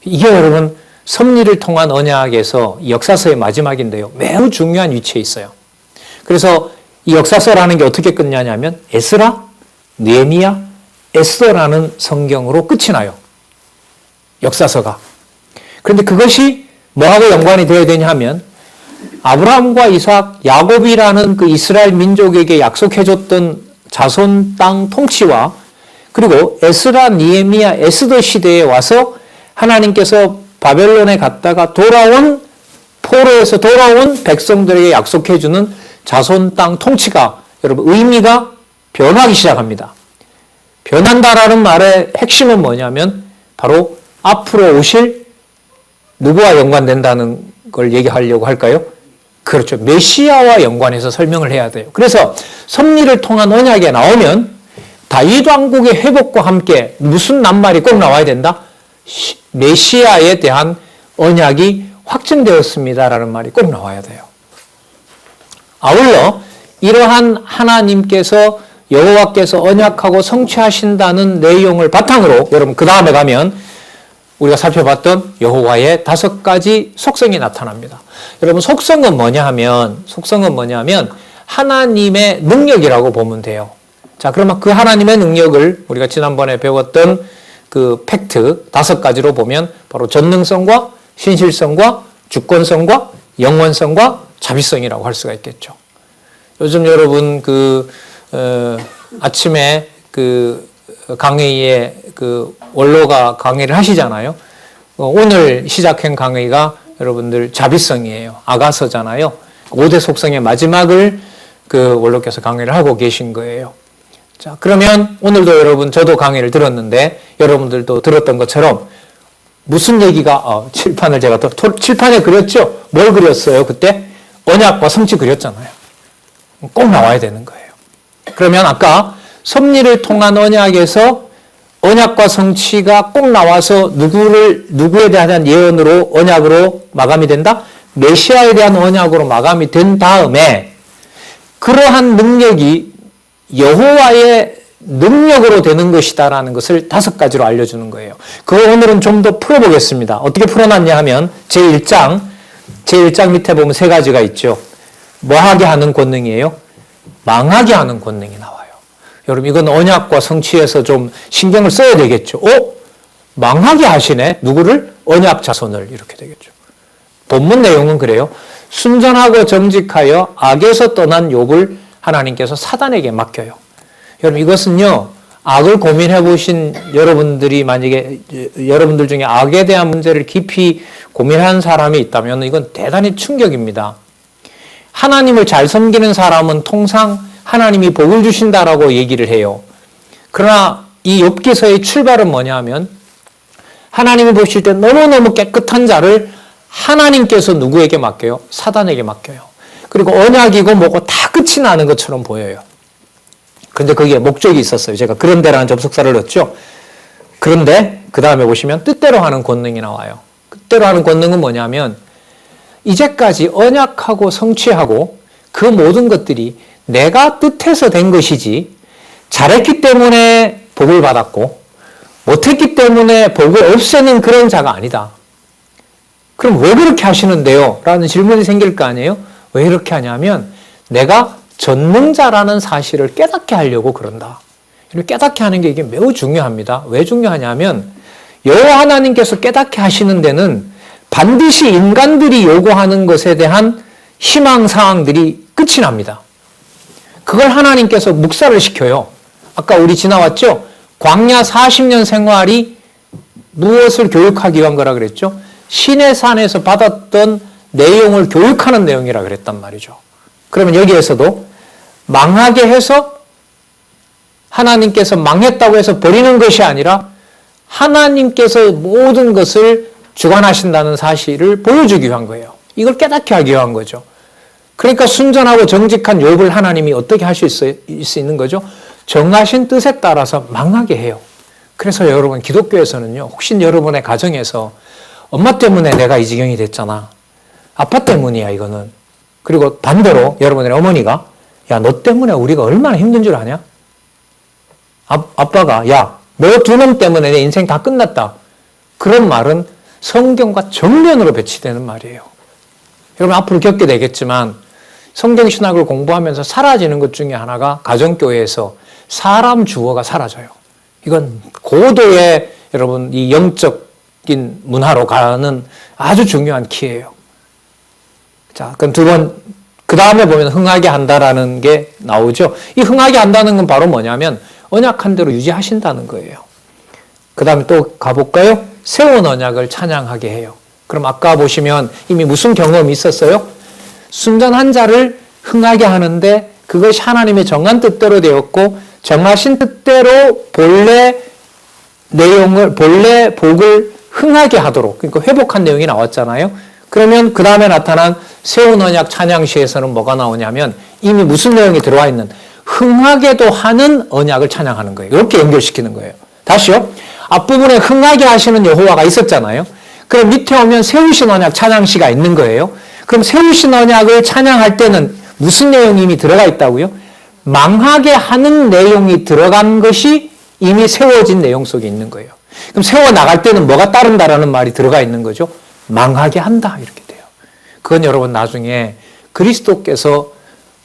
이게 여러분 섭리를 통한 언약에서 역사서의 마지막인데요. 매우 중요한 위치에 있어요. 그래서 이 역사서라는 게 어떻게 끝나냐면 에스라, 느헤미야, 에스더라는 성경으로 끝이 나요. 역사서가. 그런데 그것이 뭐하고 연관이 되어야 되냐 하면 아브라함과 이삭, 야곱이라는 그 이스라엘 민족에게 약속해줬던 자손 땅 통치와 그리고 에스라, 느헤미야, 에스더 시대에 와서 하나님께서 바벨론에 갔다가 포로에서 돌아온 백성들에게 약속해주는 자손 땅 통치가 여러분 의미가 변하기 시작합니다. 변한다라는 말의 핵심은 뭐냐면 바로 앞으로 오실 누구와 연관된다는 걸 얘기하려고 할까요? 그렇죠. 메시아와 연관해서 설명을 해야 돼요. 그래서 섭리를 통한 언약에 나오면 다윗 왕국의 회복과 함께 무슨 낱말이 꼭 나와야 된다? 메시아에 대한 언약이 확증되었습니다라는 말이 꼭 나와야 돼요. 아울러 이러한 하나님께서 여호와께서 언약하고 성취하신다는 내용을 바탕으로 여러분 그 다음에 가면 우리가 살펴봤던 여호와의 5가지 속성이 나타납니다. 여러분 속성은 뭐냐 하면 하나님의 능력이라고 보면 돼요. 자, 그러면 그 하나님의 능력을 우리가 지난번에 배웠던 그 팩트 5가지로 보면 바로 전능성과 신실성과 주권성과 영원성과 자비성이라고 할 수가 있겠죠. 요즘 여러분 아침에 강의에 원로가 강의를 하시잖아요. 오늘 시작한 강의가 여러분들 자비성이에요. 아가서잖아요. 5대 속성의 마지막을 원로께서 강의를 하고 계신 거예요. 자, 그러면 오늘도 여러분 저도 강의를 들었는데 여러분들도 들었던 것처럼 무슨 얘기가 칠판을 제가 칠판에 그렸죠? 뭘 그렸어요? 그때 언약과 성취 그렸잖아요. 꼭 나와야 되는 거예요. 그러면 아까 섭리를 통한 언약에서 언약과 성취가 꼭 나와서 누구에 대한 예언으로 언약으로 마감이 된다? 메시아에 대한 언약으로 마감이 된 다음에 그러한 능력이 여호와의 능력으로 되는 것이다라는 것을 5가지로 알려주는 거예요. 그거 오늘은 좀 더 풀어보겠습니다. 어떻게 풀어놨냐 하면 제1장 밑에 보면 3가지가 있죠. 뭐하게 하는 권능이에요? 망하게 하는 권능이 나와요. 여러분 이건 언약과 성취에서 좀 신경을 써야 되겠죠. 망하게 하시네. 누구를? 언약 자손을. 이렇게 되겠죠. 본문 내용은 그래요. 순전하고 정직하여 악에서 떠난 욥을 하나님께서 사단에게 맡겨요. 여러분 이것은요. 악을 고민해 보신 여러분들이 만약에 여러분들 중에 악에 대한 문제를 깊이 고민하는 사람이 있다면 이건 대단히 충격입니다. 하나님을 잘 섬기는 사람은 통상 하나님이 복을 주신다라고 얘기를 해요. 그러나 이 욥기서의 출발은 뭐냐 하면 하나님이 보실 때 너무너무 깨끗한 자를 하나님께서 누구에게 맡겨요? 사단에게 맡겨요. 그리고 언약이고 뭐고 다 끝이 나는 것처럼 보여요. 그런데 거기에 목적이 있었어요. 제가 그런데라는 접속사를 넣었죠. 그런데 그 다음에 보시면 뜻대로 하는 권능이 나와요. 뜻대로 하는 권능은 뭐냐면 이제까지 언약하고 성취하고 그 모든 것들이 내가 뜻해서 된 것이지 잘했기 때문에 복을 받았고 못했기 때문에 복을 없애는 그런 자가 아니다. 그럼 왜 그렇게 하시는데요? 라는 질문이 생길 거 아니에요? 왜 이렇게 하냐면 내가 전능자라는 사실을 깨닫게 하려고 그런다. 이렇게 깨닫게 하는 게 이게 매우 중요합니다. 왜 중요하냐면 여호와 하나님께서 깨닫게 하시는 데는 반드시 인간들이 요구하는 것에 대한 희망사항들이 끝이 납니다. 그걸 하나님께서 묵살을 시켜요. 아까 우리 지나왔죠? 광야 40년 생활이 무엇을 교육하기 위한 거라 그랬죠? 시내산에서 받았던 내용을 교육하는 내용이라 그랬단 말이죠. 그러면 여기에서도 망하게 해서 하나님께서 망했다고 해서 버리는 것이 아니라 하나님께서 모든 것을 주관하신다는 사실을 보여주기 위한 거예요. 이걸 깨닫게 하기 위한 거죠. 그러니까 순전하고 정직한 욥을 하나님이 어떻게 할 수 있는 거죠? 정하신 뜻에 따라서 망하게 해요. 그래서 여러분 기독교에서는요. 혹시 여러분의 가정에서 엄마 때문에 내가 이 지경이 됐잖아. 아빠 때문이야 이거는. 그리고 반대로 여러분의 어머니가 야, 너 때문에 우리가 얼마나 힘든 줄 아냐? 아빠가 야, 너 두 놈 때문에 내 인생 다 끝났다. 그런 말은 성경과 정면으로 배치되는 말이에요. 여러분 앞으로 겪게 되겠지만 성경신학을 공부하면서 사라지는 것 중에 하나가 가정교회에서 사람 주어가 사라져요. 이건 고도의 여러분 이 영적인 문화로 가는 아주 중요한 키예요. 자, 그럼 두 번, 그 다음에 보면 흥하게 한다라는 게 나오죠. 이 흥하게 한다는 건 바로 뭐냐면 언약한 대로 유지하신다는 거예요. 그 다음에 또 가볼까요? 세운 언약을 찬양하게 해요. 그럼 아까 보시면 이미 무슨 경험이 있었어요? 순전한 자를 흥하게 하는데 그것이 하나님의 정한 뜻대로 되었고 정하신 뜻대로 본래 복을 흥하게 하도록, 그러니까 회복한 내용이 나왔잖아요. 그러면 그 다음에 나타난 세운 언약 찬양시에서는 뭐가 나오냐면 이미 무슨 내용이 들어와 있는 흥하게도 하는 언약을 찬양하는 거예요. 이렇게 연결시키는 거예요. 다시요. 앞부분에 흥하게 하시는 여호와가 있었잖아요. 그럼 밑에 오면 세우신 언약 찬양시가 있는 거예요. 그럼 세우신 언약을 찬양할 때는 무슨 내용이 이미 들어가 있다고요? 망하게 하는 내용이 들어간 것이 이미 세워진 내용 속에 있는 거예요. 그럼 세워나갈 때는 뭐가 따른다라는 말이 들어가 있는 거죠? 망하게 한다 이렇게 돼요. 그건 여러분 나중에 그리스도께서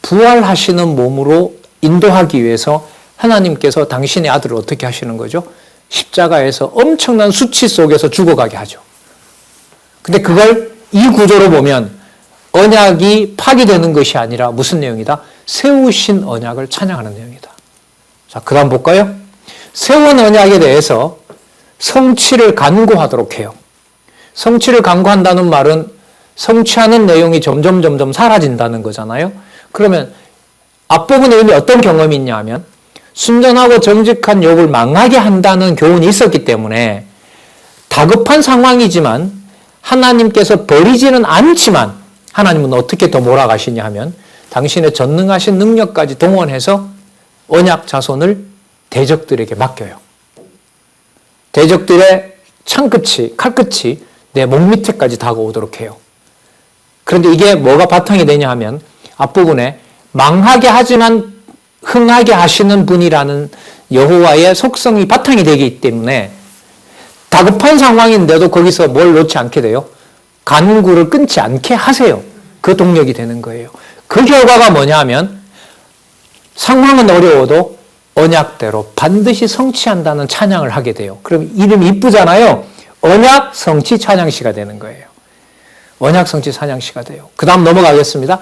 부활하시는 몸으로 인도하기 위해서 하나님께서 당신의 아들을 어떻게 하시는 거죠? 십자가에서 엄청난 수치 속에서 죽어가게 하죠. 근데 그걸 이 구조로 보면 언약이 파기되는 것이 아니라 무슨 내용이다? 세우신 언약을 찬양하는 내용이다. 자, 그 다음 볼까요? 세운 언약에 대해서 성취를 간구하도록 해요. 성취를 간구한다는 말은 성취하는 내용이 점점 사라진다는 거잖아요. 그러면 앞부분에 이미 어떤 경험이 있냐 하면 순전하고 정직한 욥을 망하게 한다는 교훈이 있었기 때문에 다급한 상황이지만 하나님께서 버리지는 않지만 하나님은 어떻게 더 몰아가시냐 하면 당신의 전능하신 능력까지 동원해서 언약 자손을 대적들에게 맡겨요. 대적들의 창끝이, 칼끝이 내 목 밑에까지 다가오도록 해요. 그런데 이게 뭐가 바탕이 되냐 하면 앞부분에 망하게 하지만 흥하게 하시는 분이라는 여호와의 속성이 바탕이 되기 때문에 다급한 상황인데도 거기서 뭘 놓지 않게 돼요? 간구를 끊지 않게 하세요. 그 동력이 되는 거예요. 그 결과가 뭐냐 하면 상황은 어려워도 언약대로 반드시 성취한다는 찬양을 하게 돼요. 그럼 이름이 이쁘잖아요. 언약 성취 찬양시가 되는 거예요. 언약 성취 찬양시가 돼요. 그 다음 넘어가겠습니다.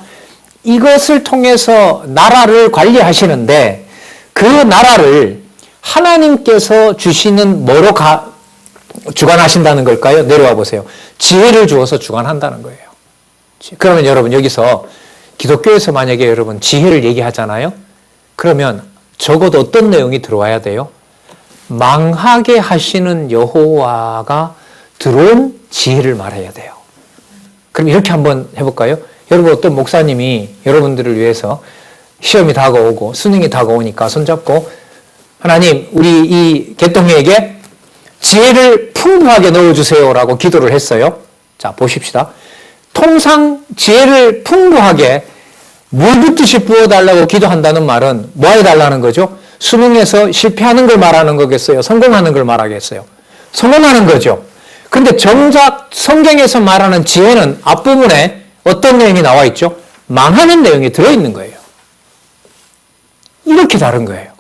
이것을 통해서 나라를 관리하시는데 그 나라를 하나님께서 주시는 뭐로 주관하신다는 걸까요? 내려와 보세요. 지혜를 주어서 주관한다는 거예요. 그러면 여러분 여기서 기독교에서 만약에 여러분 지혜를 얘기하잖아요. 그러면 적어도 어떤 내용이 들어와야 돼요? 망하게 하시는 여호와가 들어온 지혜를 말해야 돼요. 그럼 이렇게 한번 해볼까요? 여러분 어떤 목사님이 여러분들을 위해서 시험이 다가오고 수능이 다가오니까 손잡고 하나님 우리 이 개똥이에게 지혜를 풍부하게 넣어주세요라고 기도를 했어요. 자 보십시다. 통상 지혜를 풍부하게 물 붓듯이 부어달라고 기도한다는 말은 뭐 해달라는 거죠? 수능에서 실패하는 걸 말하는 거겠어요? 성공하는 걸 말하겠어요? 성공하는 거죠. 근데 정작 성경에서 말하는 지혜는 앞부분에 어떤 내용이 나와 있죠? 망하는 내용이 들어있는 거예요. 이렇게 다른 거예요.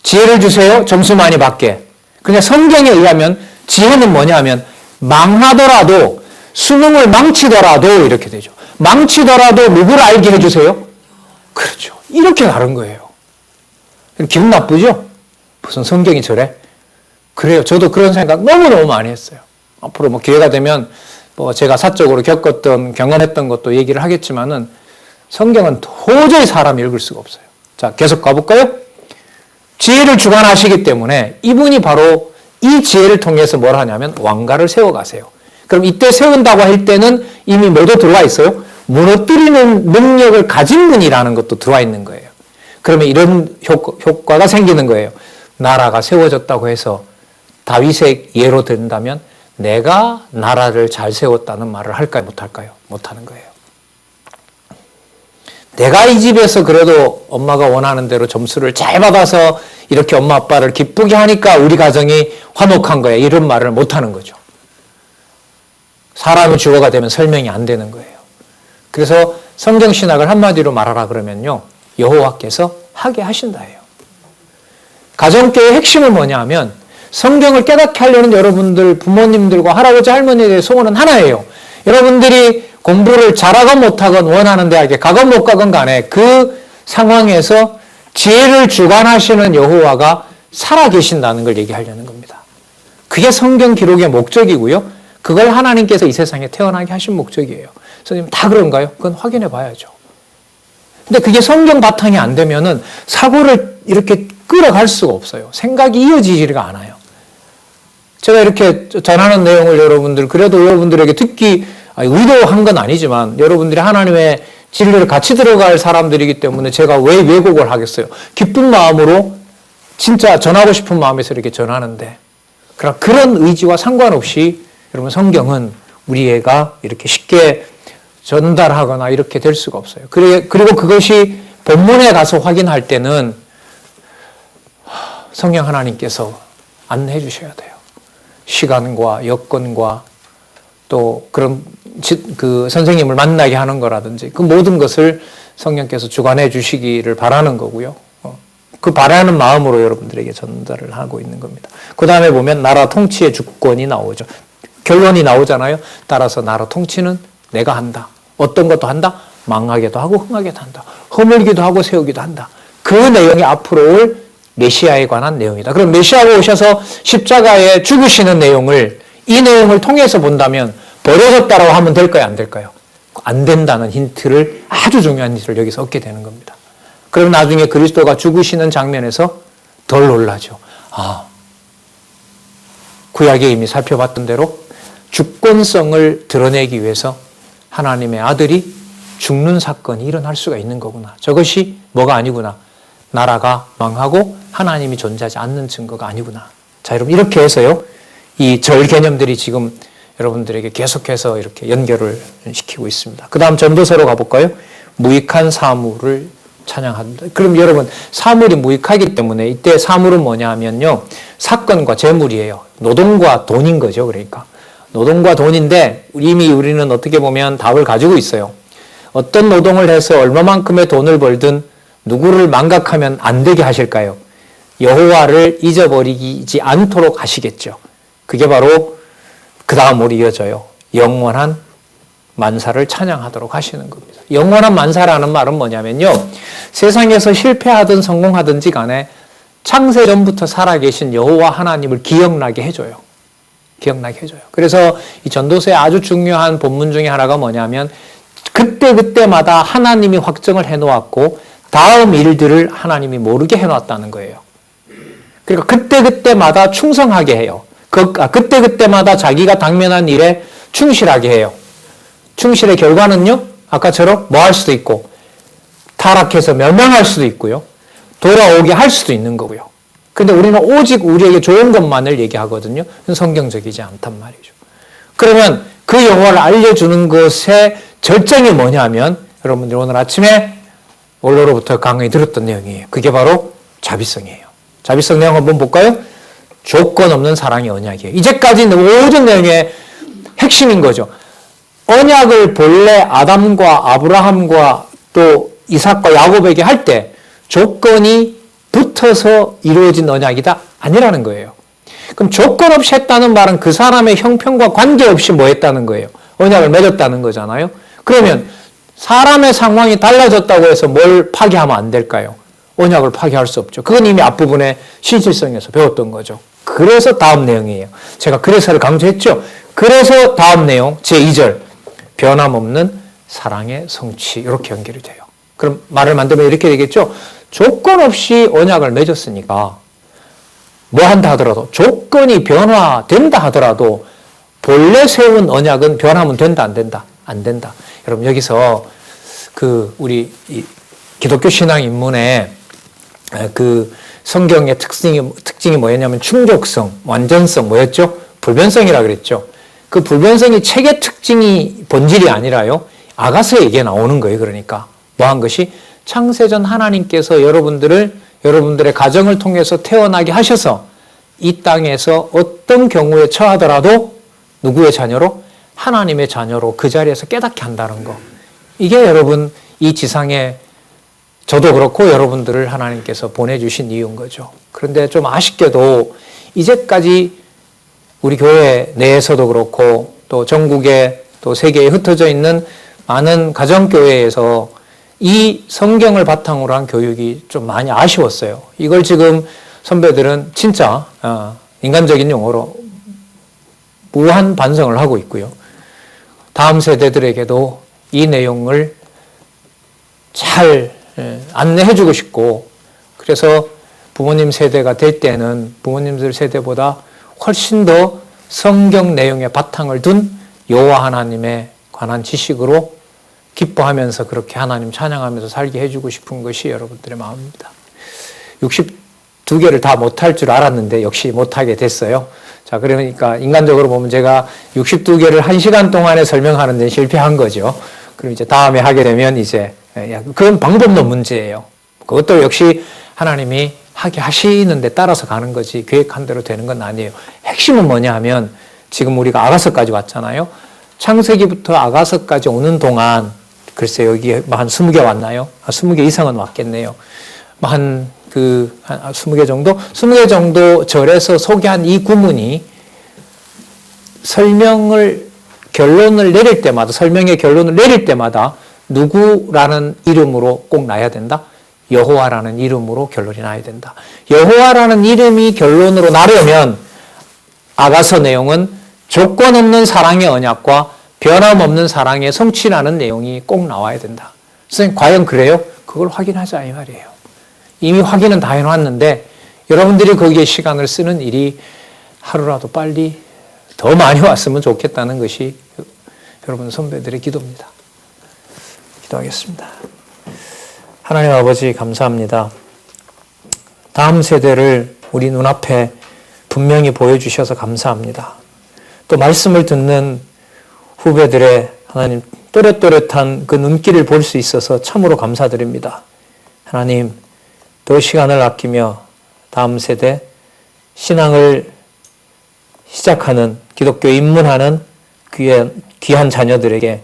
지혜를 주세요. 점수 많이 받게. 그냥 성경에 의하면 지혜는 뭐냐 하면 망하더라도 수능을 망치더라도 이렇게 되죠. 망치더라도 누구를 알게 해주세요? 그렇죠. 이렇게 다른 거예요. 기분 나쁘죠? 무슨 성경이 저래? 그래요. 저도 그런 생각 너무너무 많이 했어요. 앞으로 뭐 기회가 되면 뭐 제가 사적으로 겪었던 경험했던 것도 얘기를 하겠지만은 성경은 도저히 사람이 읽을 수가 없어요. 자, 계속 가볼까요? 지혜를 주관하시기 때문에 이분이 바로 이 지혜를 통해서 뭘 하냐면 왕가를 세워가세요. 그럼 이때 세운다고 할 때는 이미 뭐도 들어와 있어요? 무너뜨리는 능력을 가진 분이라는 것도 들어와 있는 거예요. 그러면 이런 효과가 생기는 거예요. 나라가 세워졌다고 해서 다윗의 예로 든다면 내가 나라를 잘 세웠다는 말을 할까요? 못할까요? 못하는 거예요. 내가 이 집에서 그래도 엄마가 원하는 대로 점수를 잘 받아서 이렇게 엄마 아빠를 기쁘게 하니까 우리 가정이 화목한 거야. 이런 말을 못하는 거죠. 사람이 주어가 되면 설명이 안 되는 거예요. 그래서 성경신학을 한마디로 말하라 그러면요. 여호와께서 하게 하신다예요. 가정교회의 핵심은 뭐냐 하면 성경을 깨닫게 하려는 여러분들 부모님들과 할아버지 할머니의 소원은 하나예요. 여러분들이 공부를 잘하건 못하건 원하는 대학에 가건 못 가건 간에 그 상황에서 지혜를 주관하시는 여호와가 살아계신다는 걸 얘기하려는 겁니다. 그게 성경 기록의 목적이고요. 그걸 하나님께서 이 세상에 태어나게 하신 목적이에요. 선생님 다 그런가요? 그건 확인해 봐야죠. 근데 그게 성경 바탕이 안 되면은 사고를 이렇게 끌어갈 수가 없어요. 생각이 이어지지가 않아요. 제가 이렇게 전하는 내용을 여러분들 그래도 여러분들에게 듣기 의도한 건 아니지만 여러분들이 하나님의 진리를 같이 들어갈 사람들이기 때문에 제가 왜 왜곡을 하겠어요? 기쁜 마음으로 진짜 전하고 싶은 마음에서 이렇게 전하는데 그런 의지와 상관없이 여러분 성경은 우리가 이렇게 쉽게 전달하거나 이렇게 될 수가 없어요. 그리고 그것이 본문에 가서 확인할 때는 성령 하나님께서 안내해 주셔야 돼요. 시간과 여건과 또 그런 그 선생님을 만나게 하는 거라든지 그 모든 것을 성령께서 주관해 주시기를 바라는 거고요. 그 바라는 마음으로 여러분들에게 전달을 하고 있는 겁니다. 그 다음에 보면 나라 통치의 주권이 나오죠. 결론이 나오잖아요. 따라서 나라 통치는 내가 한다. 어떤 것도 한다. 망하게도 하고 흥하게도 한다. 허물기도 하고 세우기도 한다. 그 내용이 앞으로 올 메시아에 관한 내용이다. 그럼 메시아가 오셔서 십자가에 죽으시는 내용을 이 내용을 통해서 본다면 버려졌다라고 하면 될까요? 안 될까요? 안 된다는 힌트를 아주 중요한 힌트를 여기서 얻게 되는 겁니다. 그럼 나중에 그리스도가 죽으시는 장면에서 덜 놀라죠. 구약에 이미 살펴봤던 대로 주권성을 드러내기 위해서 하나님의 아들이 죽는 사건이 일어날 수가 있는 거구나. 저것이 뭐가 아니구나. 나라가 망하고 하나님이 존재하지 않는 증거가 아니구나. 자, 여러분 이렇게 해서요. 이 절 개념들이 지금 여러분들에게 계속해서 이렇게 연결을 시키고 있습니다. 그 다음 전도서로 가볼까요? 무익한 사물을 찬양합니다. 그럼 여러분 사물이 무익하기 때문에 이때 사물은 뭐냐 하면요. 사건과 재물이에요. 노동과 돈인 거죠. 그러니까 노동과 돈인데 이미 우리는 어떻게 보면 답을 가지고 있어요. 어떤 노동을 해서 얼마만큼의 돈을 벌든 누구를 망각하면 안 되게 하실까요? 여호와를 잊어버리지 않도록 하시겠죠. 그게 바로 그 다음으로 이어져요. 영원한 만사를 찬양하도록 하시는 겁니다. 영원한 만사라는 말은 뭐냐면요. 세상에서 실패하든 성공하든지 간에 창세 전부터 살아계신 여호와 하나님을 기억나게 해줘요. 기억나게 해줘요. 그래서 이 전도서의 아주 중요한 본문 중에 하나가 뭐냐면 그때마다 하나님이 확정을 해놓았고 다음 일들을 하나님이 모르게 해놨다는 거예요. 그러니까 그때마다 충성하게 해요. 그때마다 자기가 당면한 일에 충실하게 해요. 충실의 결과는요. 아까처럼 뭐 할 수도 있고 타락해서 멸망할 수도 있고요. 돌아오게 할 수도 있는 거고요. 근데 우리는 오직 우리에게 좋은 것만을 얘기하거든요. 성경적이지 않단 말이죠. 그러면 그 여호와를 알려주는 것의 절정이 뭐냐면 여러분들 오늘 아침에 원로로부터 강의 들었던 내용이에요. 그게 바로 자비성이에요. 자비성 내용 한번 볼까요? 조건 없는 사랑의 언약이에요. 이제까지 모든 내용의 핵심인 거죠. 언약을 본래 아담과 아브라함과 또 이삭과 야곱에게 할 때 조건이 붙어서 이루어진 언약이다? 아니라는 거예요. 그럼 조건 없이 했다는 말은 그 사람의 형편과 관계없이 뭐 했다는 거예요? 언약을 맺었다는 거잖아요. 그러면 사람의 상황이 달라졌다고 해서 뭘 파기하면 안 될까요? 언약을 파기할 수 없죠. 그건 이미 앞부분에 실질성에서 배웠던 거죠. 그래서 다음 내용이에요. 제가 그래서를 강조했죠. 그래서 다음 내용 제2절 변함없는 사랑의 성취 이렇게 연결이 돼요. 그럼 말을 만들면 이렇게 되겠죠. 조건 없이 언약을 맺었으니까 뭐 한다 하더라도 조건이 변화된다 하더라도 본래 세운 언약은 변하면 된다 안 된다? 안 된다. 여러분 여기서 우리 기독교 신앙 입문에 성경의 특징이 뭐였냐면 충족성, 완전성 뭐였죠? 불변성이라 그랬죠. 그 불변성이 책의 특징이 본질이 아니라요. 아가서에 이게 나오는 거예요. 그러니까 뭐 한 것이 창세전 하나님께서 여러분들의 가정을 통해서 태어나게 하셔서 이 땅에서 어떤 경우에 처하더라도 누구의 자녀로? 하나님의 자녀로 그 자리에서 깨닫게 한다는 거. 이게 여러분 이 지상에 저도 그렇고 여러분들을 하나님께서 보내주신 이유인 거죠. 그런데 좀 아쉽게도 이제까지 우리 교회 내에서도 그렇고 또 전국에 또 세계에 흩어져 있는 많은 가정교회에서 이 성경을 바탕으로 한 교육이 좀 많이 아쉬웠어요. 이걸 지금 선배들은 진짜 인간적인 용어로 무한 반성을 하고 있고요. 다음 세대들에게도 이 내용을 잘 안내해주고 싶고, 그래서 부모님 세대가 될 때는 부모님들 세대보다 훨씬 더 성경 내용의 바탕을 둔 여호와 하나님에 관한 지식으로 기뻐하면서 그렇게 하나님 찬양하면서 살게 해주고 싶은 것이 여러분들의 마음입니다. 62개를 다 못할 줄 알았는데 역시 못하게 됐어요. 자, 그러니까 인간적으로 보면 제가 62개를 1시간 동안에 설명하는 데 실패한 거죠. 그럼 이제 다음에 하게 되면 이제 그건 방법론 문제예요. 그것도 역시 하나님이 하게 하시는 데 따라서 가는 거지 계획한 대로 되는 건 아니에요. 핵심은 뭐냐 하면 지금 우리가 아가서까지 왔잖아요. 창세기부터 아가서까지 오는 동안 글쎄 여기 한 20개 왔나요? 20개 이상은 왔겠네요. 한 20개 정도? 20개 정도 절에서 소개한 이 구문이 설명의 결론을 내릴 때마다 누구라는 이름으로 꼭 나야 된다? 여호와라는 이름으로 결론이 나야 된다. 여호와라는 이름이 결론으로 나려면 아가서 내용은 조건 없는 사랑의 언약과 변함없는 사랑의 성취라는 내용이 꼭 나와야 된다. 선생님 과연 그래요? 그걸 확인하자 이 말이에요. 이미 확인은 다 해놨는데 여러분들이 거기에 시간을 쓰는 일이 하루라도 빨리 더 많이 왔으면 좋겠다는 것이 여러분 선배들의 기도입니다. 기도하겠습니다. 하나님 아버지 감사합니다. 다음 세대를 우리 눈앞에 분명히 보여주셔서 감사합니다. 또 말씀을 듣는 후배들의 하나님 또렷또렷한 그 눈길을 볼 수 있어서 참으로 감사드립니다. 하나님 더 시간을 아끼며 다음 세대 신앙을 시작하는 기독교에 입문하는 귀한 자녀들에게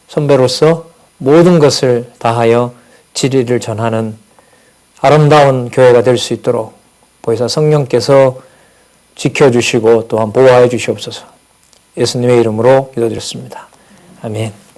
선배로서 모든 것을 다하여 진리를 전하는 아름다운 교회가 될 수 있도록 보혜사 성령께서 지켜주시고 또한 보호하여 주시옵소서. 예수님의 이름으로 기도드렸습니다. 아멘.